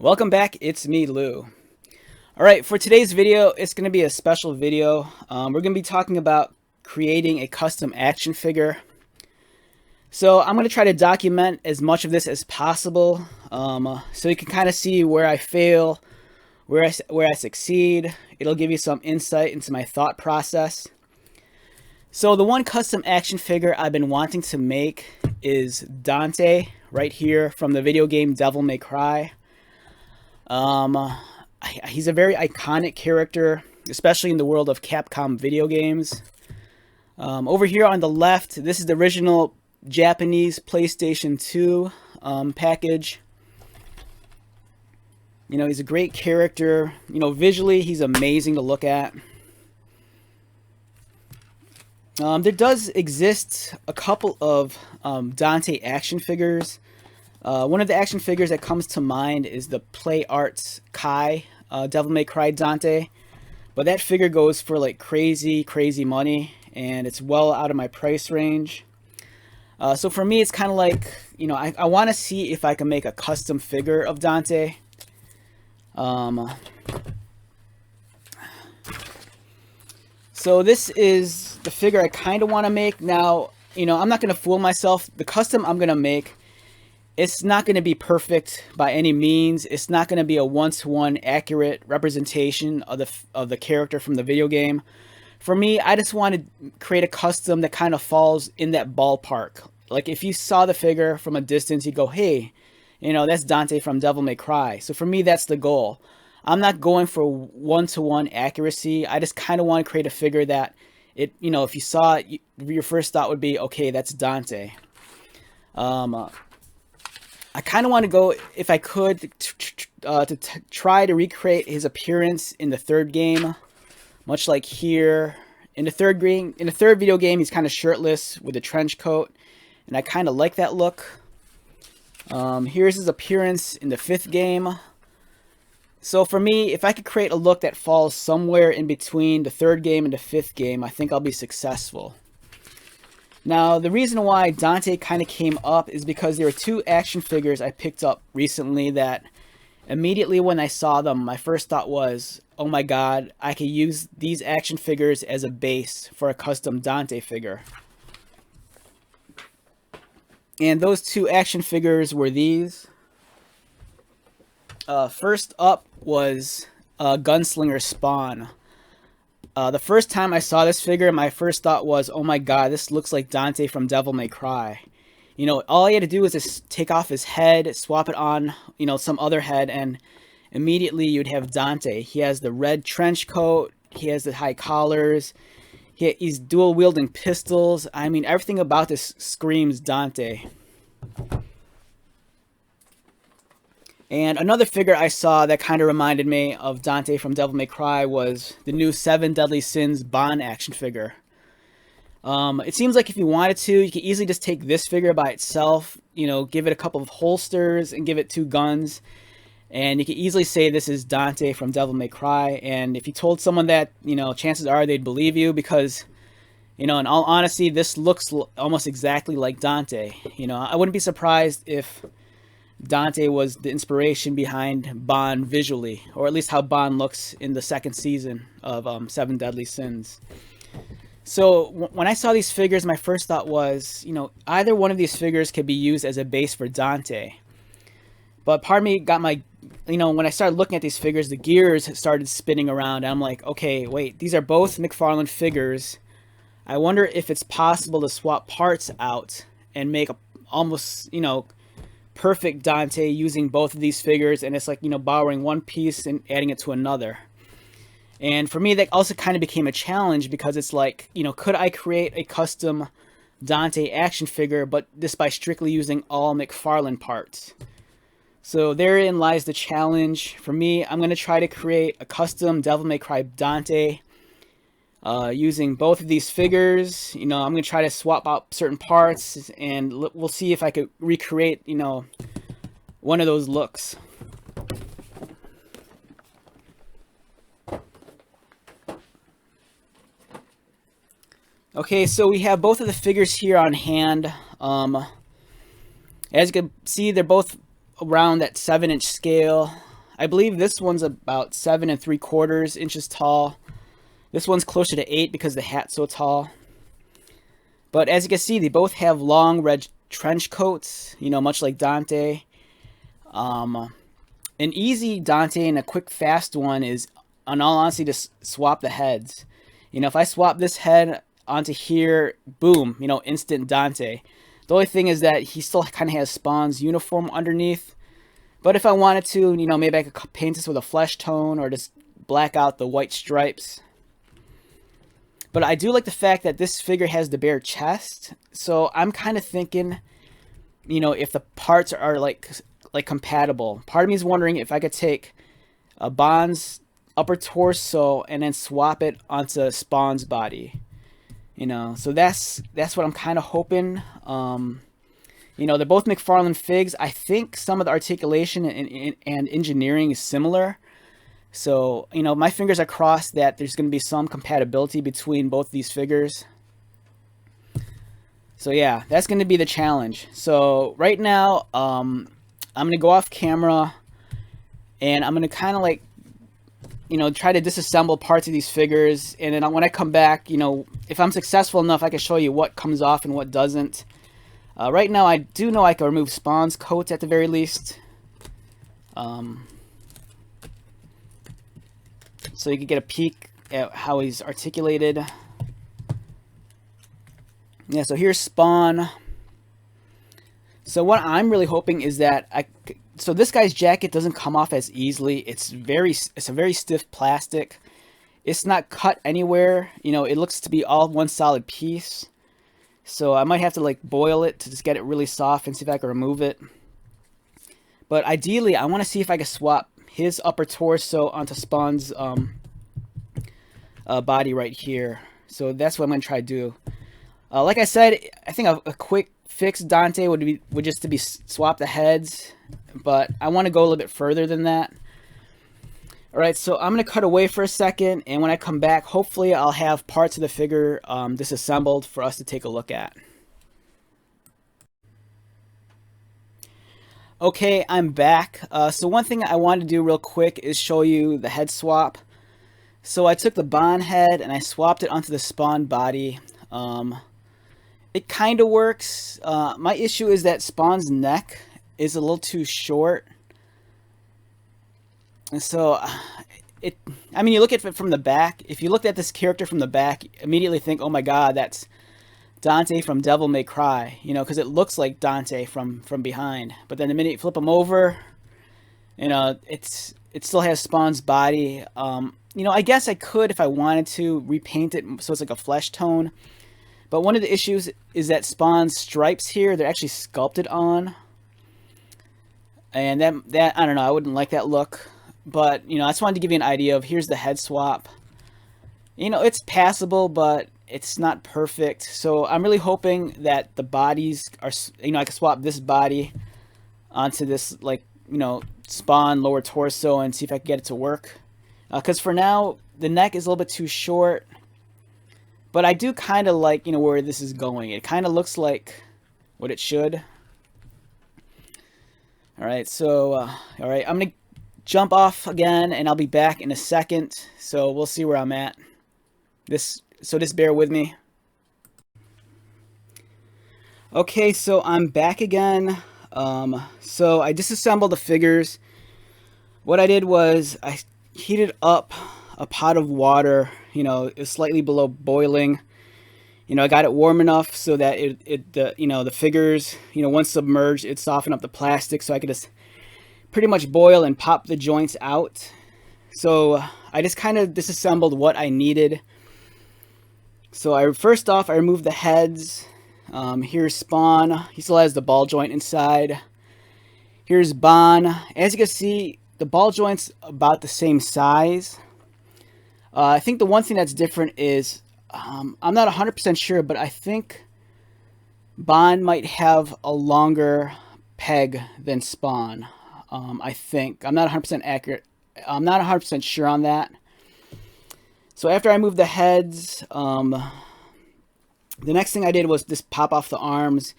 Welcome back, it's me, Lou. Alright, for today's video, it's going to be a special video. We're going to be talking about creating a custom action figure. So I'm going to try to document as much of this as possible, so you can kind of see where I fail, where I succeed. It'll give you some insight into my thought process. So the one custom action figure I've been wanting to make is Dante, right here from the video game Devil May Cry. He's a very iconic character, especially in the world of Capcom video games. Over here on the left, this is the original Japanese PlayStation 2 package. You know, he's a great character. You know, visually, he's amazing to look at. There does exist a couple of Dante action figures. One of the action figures that comes to mind is the Play Arts Kai Devil May Cry Dante, but that figure goes for like crazy money, and it's well out of my price range. So for me, it's kind of like, you know, I want to see if I can make a custom figure of Dante. So this is the figure I kind of want to make. Now, you know, I'm not going to fool myself. The custom I'm going to make, it's not going to be perfect by any means. It's not going to be a one-to-one accurate representation of the character from the video game. For me, I just want to create a custom that kind of falls in that ballpark. Like if you saw the figure from a distance, you go, hey, you know, that's Dante from Devil May Cry. So for me, that's the goal. I'm not going for one-to-one accuracy. I just kind of want to create a figure that, you know, if you saw it, your first thought would be, okay, that's Dante. I kind of want to go, if I could, to try to recreate his appearance in the third game, much like here. In the third video game, he's kind of shirtless with a trench coat, and I kind of like that look. Here's his appearance in the fifth game. So for me, if I could create a look that falls somewhere in between the third game and the fifth game, I think I'll be successful. Now, the reason why Dante kind of came up is because there were two action figures I picked up recently that immediately when I saw them, my first thought was, oh my god, I could use these action figures as a base for a custom Dante figure. And those two action figures were these. First up was Gunslinger Spawn. The first time I saw this figure, my first thought was, oh my god, this looks like Dante from Devil May Cry. You know, all I had to do was just take off his head, swap it on, you know, some other head, and immediately you'd have Dante. He has the red trench coat, he has the high collars, he's dual wielding pistols. I mean, everything about this screams Dante. And another figure I saw that kind of reminded me of Dante from Devil May Cry was the new 7 Deadly Sins Bond action figure. It seems like if you wanted to, you could easily just take this figure by itself, you know, give it a couple of holsters and give it 2 guns. And you could easily say this is Dante from Devil May Cry. And if you told someone that, you know, chances are they'd believe you because, you know, in all honesty, this looks almost exactly like Dante. You know, I wouldn't be surprised if Dante was the inspiration behind Bond visually, or at least how Bond looks in the second season of 7 Deadly Sins. So when I saw these figures, my first thought was, you know, either one of these figures could be used as a base for Dante. But part of me got my, you know, when I started looking at these figures, the gears started spinning around, and I'm like, okay, wait, these are both McFarlane figures. I wonder if it's possible to swap parts out and make a almost, you know, perfect Dante using both of these figures, and it's like, you know, borrowing one piece and adding it to another. And for me, that also kind of became a challenge because it's like, you know, could I create a custom Dante action figure, but this by strictly using all McFarlane parts? So therein lies the challenge. For me, I'm going to try to create a custom Devil May Cry Dante using both of these figures. You know, I'm going to try to swap out certain parts, and we'll see if I could recreate, you know, one of those looks. Okay, so we have both of the figures here on hand. As you can see, they're both around that 7-inch scale. I believe this one's about 7 3/4 inches tall. This one's closer to 8 because the hat's so tall. But as you can see, they both have long red trench coats, you know, much like Dante. An easy Dante and a quick fast one is, in all honesty, to swap the heads. You know, if I swap this head onto here, boom, you know, instant Dante. The only thing is that he still kind of has Spawn's uniform underneath. But if I wanted to, you know, maybe I could paint this with a flesh tone or just black out the white stripes. But I do like the fact that this figure has the bare chest. So I'm kind of thinking, you know, if the parts are like compatible. Part of me is wondering if I could take a Bond's upper torso and then swap it onto Spawn's body. You know, so that's what I'm kind of hoping. You know, they're both McFarlane figs. I think some of the articulation and engineering is similar. So, you know, my fingers are crossed that there's going to be some compatibility between both these figures. So yeah, that's going to be the challenge. So right now, I'm going to go off camera and I'm going to kind of like, you know, try to disassemble parts of these figures. And then when I come back, you know, if I'm successful enough, I can show you what comes off and what doesn't. Right now, I do know I can remove Spawn's coat at the very least. So you can get a peek at how he's articulated. Yeah, so here's Spawn. So what I'm really hoping is that so this guy's jacket doesn't come off as easily. It's a very stiff plastic. It's not cut anywhere. You know, it looks to be all one solid piece. So I might have to like boil it to just get it really soft and see if I can remove it. But ideally, I want to see if I can swap his upper torso onto Spawn's body right here. So that's what I'm going to try to do. Like I said, I think a quick fix Dante would just to be swap the heads. But I want to go a little bit further than that. Alright, so I'm going to cut away for a second, and when I come back, hopefully I'll have parts of the figure disassembled for us to take a look at. Okay, I'm back. So one thing I wanted to do real quick is show you the head swap. So I took the Bond head and I swapped it onto the Spawn body. It kind of works. My issue is that Spawn's neck is a little too short. And so, I mean, you look at it from the back. If you looked at this character from the back, you immediately think, oh my god, that's Dante from Devil May Cry. You know, because it looks like Dante from behind. But then the minute you flip him over, you know, it still has Spawn's body. You know, I guess I could, if I wanted to, repaint it so it's like a flesh tone. But one of the issues is that Spawn's stripes here, they're actually sculpted on. And that I don't know, I wouldn't like that look. But, you know, I just wanted to give you an idea of, here's the head swap. You know, it's passable, but it's not perfect. So I'm really hoping that the bodies are, you know, I can swap this body onto this, like, you know, Spawn lower torso and see if I can get it to work. Because for now, the neck is a little bit too short. But I do kind of like, you know, where this is going. It kind of looks like what it should. Alright, so, alright, I'm going to jump off again, and I'll be back in a second. So we'll see where I'm at. So just bear with me. Okay, so I'm back again. So I disassembled the figures. What I did was I heated up a pot of water. You know, it was slightly below boiling. You know, I got it warm enough so that you know, the figures, you know, once submerged, it softened up the plastic, so I could just pretty much boil and pop the joints out. So I just kind of disassembled what I needed. So first off, I removed the heads. Here's Spawn. He still has the ball joint inside. Here's Bond. As you can see, the ball joint's about the same size. I think the one thing that's different is, I'm not 100% sure, but I think Bond might have a longer peg than Spawn. I think. I'm not 100% accurate. I'm not 100% sure on that. So after I moved the heads, the next thing I did was just pop off the arms.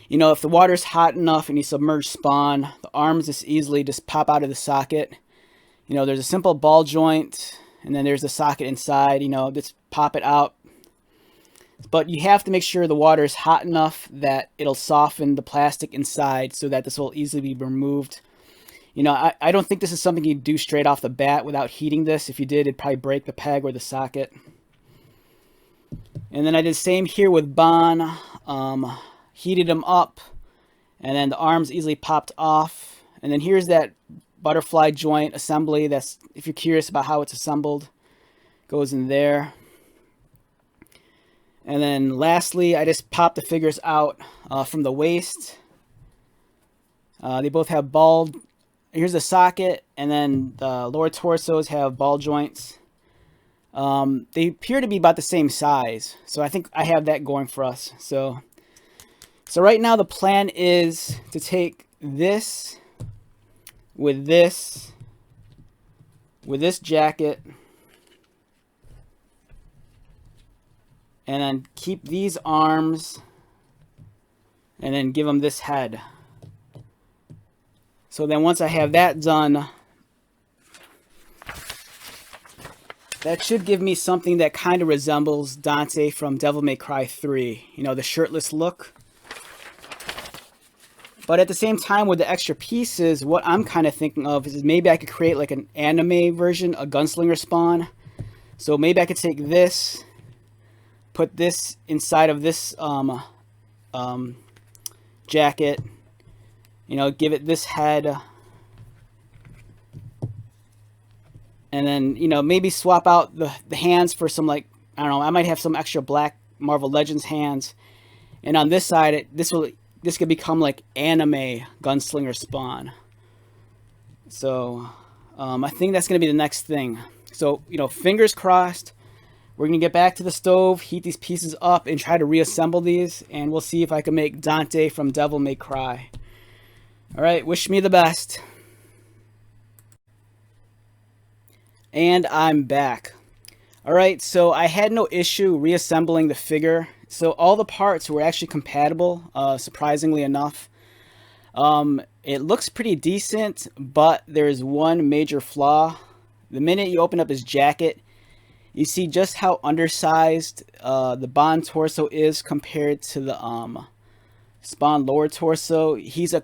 You know, if the water's hot enough and you submerge Spawn, the arms just easily just pop out of the socket. You know, there's a simple ball joint, and then there's the socket inside. You know, just pop it out. But you have to make sure the water is hot enough that it'll soften the plastic inside so that this will easily be removed. You know, I don't think this is something you'd do straight off the bat without heating this. If you did, it'd probably break the peg or the socket. And then I did the same here with Bond. Heated them up, and then the arms easily popped off. And then here's that butterfly joint assembly. That's, if you're curious about how it's assembled, goes in there. And then lastly, I just popped the figures out from the waist. They both have ball. Here's the socket, and then the lower torsos have ball joints. They appear to be about the same size, so I think I have that going for us. So right now the plan is to take this with this jacket, and then keep these arms, and then give them this head. So then once I have that done, that should give me something that kind of resembles Dante from Devil May Cry 3. You know, the shirtless look. But at the same time, with the extra pieces, what I'm kind of thinking of is maybe I could create like an anime version, a gunslinger spawn. So maybe I could take this, put this inside of this jacket, you know, give it this head, and then, you know, maybe swap out the hands for some, like, I don't know, I might have some extra black Marvel Legends hands, and on this side, this could become like anime gunslinger spawn. So I think that's going to be the next thing. So, you know, fingers crossed. We're going to get back to the stove, heat these pieces up, and try to reassemble these. And we'll see if I can make Dante from Devil May Cry. Alright, wish me the best. And I'm back. Alright, so I had no issue reassembling the figure. So all the parts were actually compatible, surprisingly enough. It looks pretty decent, but there's one major flaw. The minute you open up his jacket, you see just how undersized the Bond torso is compared to the Spawn lower torso. He's a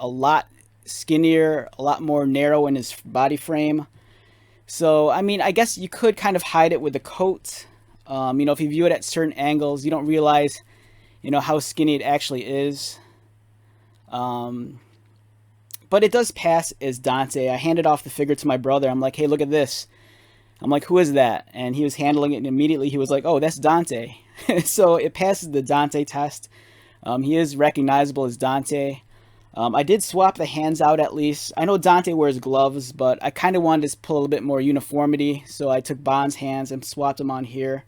lot skinnier, a lot more narrow in his body frame. So, I mean, I guess you could kind of hide it with the coat. You know, if you view it at certain angles, you don't realize, you know, how skinny it actually is. But it does pass as Dante. I handed off the figure to my brother. I'm like, hey, look at this. I'm like, who is that? And he was handling it, and immediately he was like, oh, that's Dante. So it passes the Dante test. He is recognizable as Dante. I did swap the hands out at least. I know Dante wears gloves, but I kind of wanted to pull a little bit more uniformity, so I took Bond's hands and swapped them on here.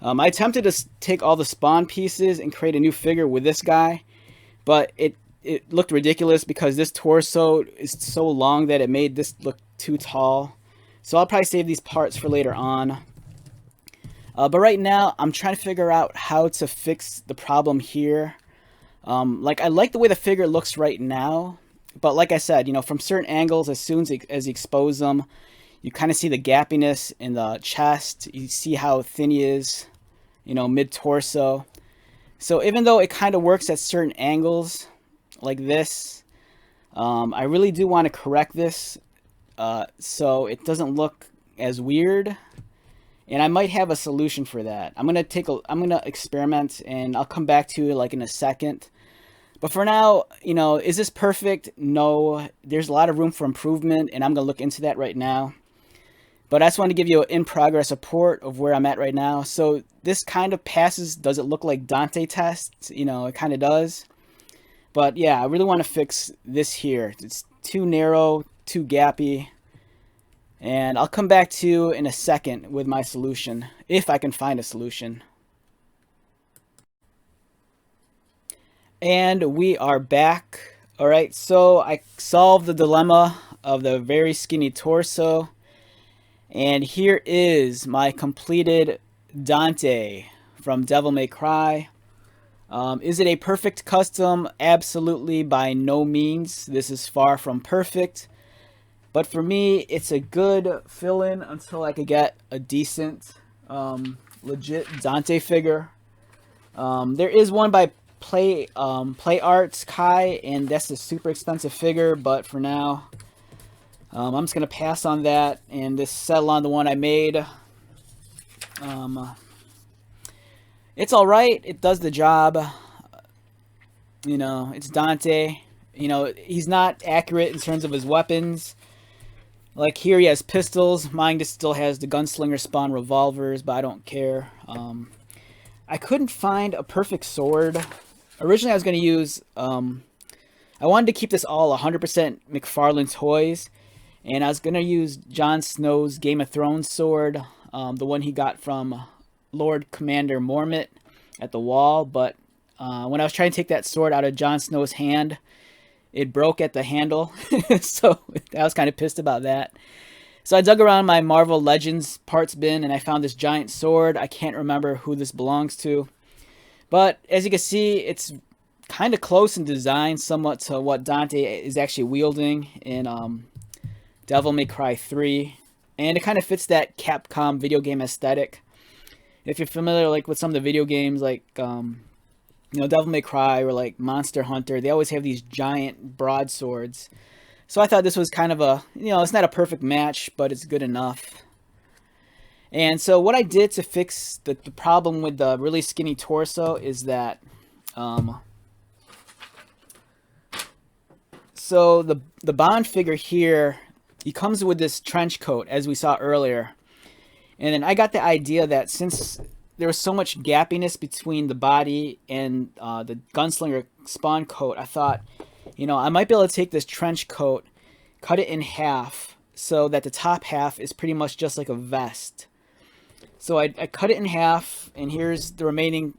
I attempted to take all the Spawn pieces and create a new figure with this guy, but it looked ridiculous because this torso is so long that it made this look too tall. So I'll probably save these parts for later on. But right now, I'm trying to figure out how to fix the problem here. Like, I like the way the figure looks right now, but like I said, you know, from certain angles, as soon as you expose them, you kind of see the gappiness in the chest. You see how thin he is, you know, mid-torso. So even though it kind of works at certain angles, like this, I really do want to correct this so it doesn't look as weird. And I might have a solution for that. I'm gonna experiment, and I'll come back to it like in a second. But for now, you know, is this perfect? No, there's a lot of room for improvement, and I'm gonna look into that right now. But I just want to give you an in-progress report of where I'm at right now. So this kind of passes. Does it look like Dante tests? You know, it kind of does. But yeah, I really want to fix this here. It's too narrow, too gappy. And I'll come back to you in a second with my solution, if I can find a solution. And we are back. Alright, so I solved the dilemma of the very skinny torso. And here is my completed Dante from Devil May Cry. Is it a perfect custom? Absolutely, by no means. This is far from perfect. But for me, it's a good fill-in until I could get a decent, legit Dante figure. There is one by Play Arts Kai, and that's a super expensive figure. But for now, I'm just gonna pass on that and just settle on the one I made. It's all right. It does the job. You know, it's Dante. You know, he's not accurate in terms of his weapons. Like here he has pistols. Mine just still has the gunslinger spawn revolvers, but I don't care. I couldn't find a perfect sword. Originally I was going to use, I wanted to keep this all 100% McFarlane toys. And I was going to use Jon Snow's Game of Thrones sword, the one he got from Lord Commander Mormont at the wall. But when I was trying to take that sword out of Jon Snow's hand, it broke at the handle. So I was kind of pissed about that. So I dug around my Marvel Legends parts bin and I found this giant sword. I can't remember who this belongs to. But as you can see, it's kind of close in design somewhat to what Dante is actually wielding in Devil May Cry 3. And it kind of fits that Capcom video game aesthetic. If you're familiar like with some of the video games like you know, Devil May Cry or like Monster Hunter, they always have these giant broadswords. So I thought this was kind of a, you know, it's not a perfect match, but it's good enough. And so what I did to fix the problem with the really skinny torso is that, so the Bond figure here, he comes with this trench coat, as we saw earlier. And then I got the idea that since there was so much gappiness between the body and the gunslinger spawn coat, I thought, you know, I might be able to take this trench coat, cut it in half, so that the top half is pretty much just like a vest. So I cut it in half, and here's the remaining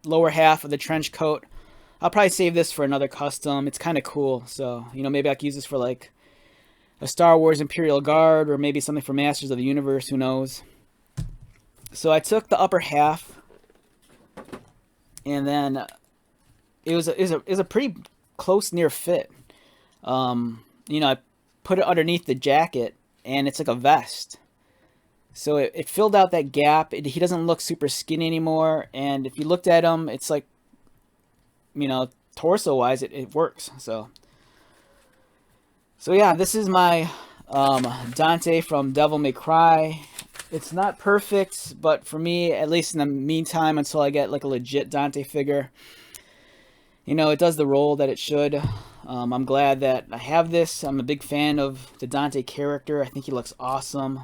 lower half of the trench coat. I'll probably save this for another custom. It's kind of cool, so, you know, maybe I could use this for like a Star Wars Imperial Guard, or maybe something for Masters of the Universe, who knows. So I took the upper half, and then it was a pretty close near fit. You know, I put it underneath the jacket, and it's like a vest. So it filled out that gap. He doesn't look super skinny anymore, and if you looked at him, it's like, you know, torso-wise, it works. So yeah, this is my Dante from Devil May Cry. It's not perfect, but for me, at least in the meantime, until I get like a legit Dante figure, you know, it does the role that it should. I'm glad that I have this. I'm a big fan of the Dante character. I think he looks awesome.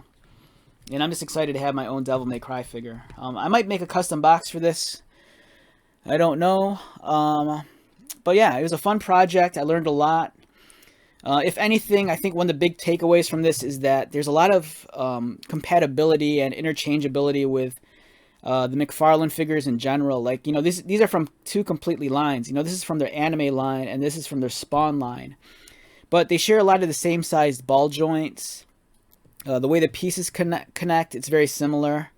And I'm just excited to have my own Devil May Cry figure. I might make a custom box for this. I don't know. But yeah, it was a fun project. I learned a lot. If anything, I think one of the big takeaways from this is that there's a lot of compatibility and interchangeability with the McFarlane figures in general. Like, you know, these are from two completely lines. You know, this is from their anime line, and this is from their Spawn line. But they share a lot of the same sized ball joints. The way the pieces connect, it's very similar.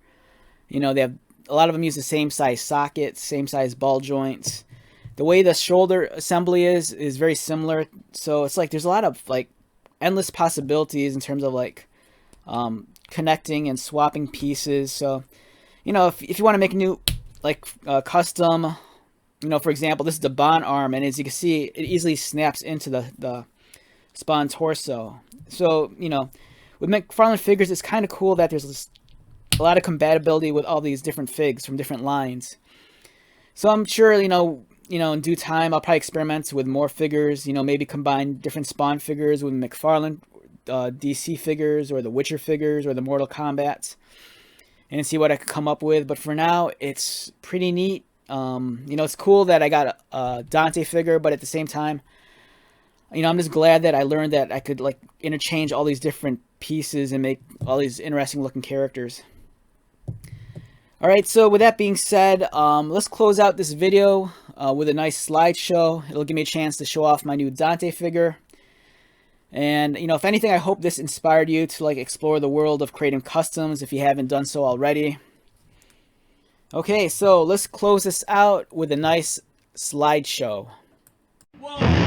You know, they have a lot of them use the same size sockets, same size ball joints. The way the shoulder assembly is very similar. So it's like there's a lot of like endless possibilities in terms of like connecting and swapping pieces. So, you know, if you want to make a new like custom, you know, for example, this is the Bond arm, and as you can see, it easily snaps into the Spawn torso. So, you know, with McFarlane figures, it's kind of cool that there's a lot of compatibility with all these different figs from different lines. So I'm sure, you know, in due time, I'll probably experiment with more figures, you know, maybe combine different Spawn figures with McFarlane DC figures, or the Witcher figures, or the Mortal Kombat, and see what I could come up with. But for now, it's pretty neat. You know, it's cool that I got a Dante figure, but at the same time, you know, I'm just glad that I learned that I could like interchange all these different pieces and make all these interesting looking characters. All right, so with that being said, let's close out this video with a nice slideshow. It'll give me a chance to show off my new Dante figure. And, you know, if anything, I hope this inspired you to like explore the world of creating customs if you haven't done so already. Okay, so let's close this out with a nice slideshow. Whoa.